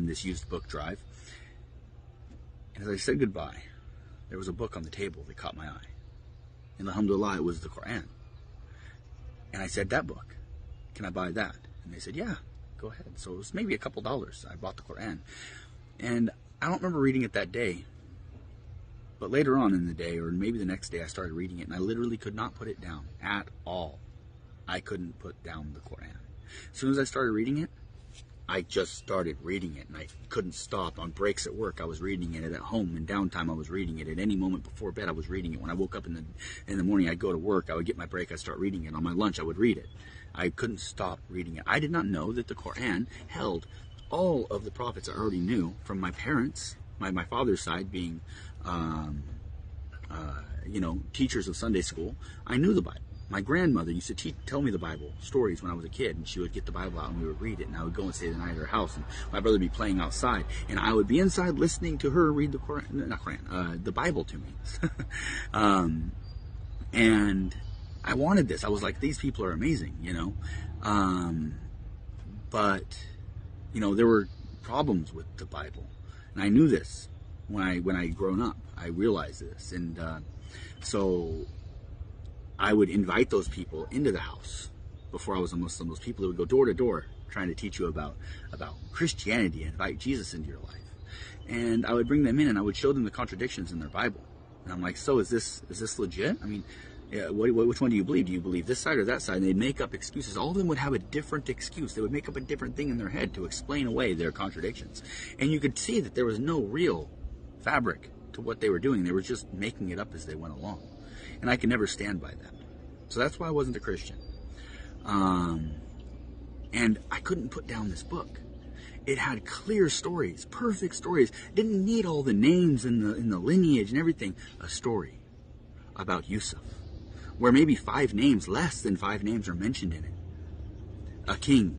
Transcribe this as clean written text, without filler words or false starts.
this used book drive. And as I said goodbye, there was a book on the table that caught my eye. And alhamdulillah, it was the Quran. And I said, that book, can I buy that? And they said, yeah, go ahead. So it was maybe a couple dollars. I bought the Quran. And I don't remember reading it that day. But later on in the day, or maybe the next day, I started reading it. And I literally could not put it down at all. I couldn't put down the Quran. As soon as I started reading it, I just started reading it, and I couldn't stop. On breaks at work, I was reading it. At home, in downtime, I was reading it. At any moment before bed, I was reading it. When I woke up in the morning, I'd go to work. I would get my break. I'd start reading it. On my lunch, I would read it. I couldn't stop reading it. I did not know that the Quran held all of the prophets I already knew from my parents, my father's side being, teachers of Sunday school. I knew the Bible. My grandmother used to tell me the Bible stories when I was a kid, and she would get the Bible out and we would read it, and I would go and stay the night at her house, and my brother would be playing outside, and I would be inside listening to her read the the Bible to me. And I wanted this. I was like, these people are amazing, but there were problems with the Bible, and I knew this when I grown up. I realized this, and so I would invite those people into the house. Before I was a Muslim, those people that would go door to door trying to teach you about Christianity and invite Jesus into your life. And I would bring them in and I would show them the contradictions in their Bible. And I'm like, so is this legit? I mean, which one do you believe? Do you believe this side or that side? And they'd make up excuses. All of them would have a different excuse. They would make up a different thing in their head to explain away their contradictions. And you could see that there was no real fabric to what they were doing. They were just making it up as they went along. And I could never stand by that. So that's why I wasn't a Christian. And I couldn't put down this book. It had clear stories, perfect stories. Didn't need all the names in the lineage and everything. A story about Yusuf, where maybe less than five names are mentioned in it. A king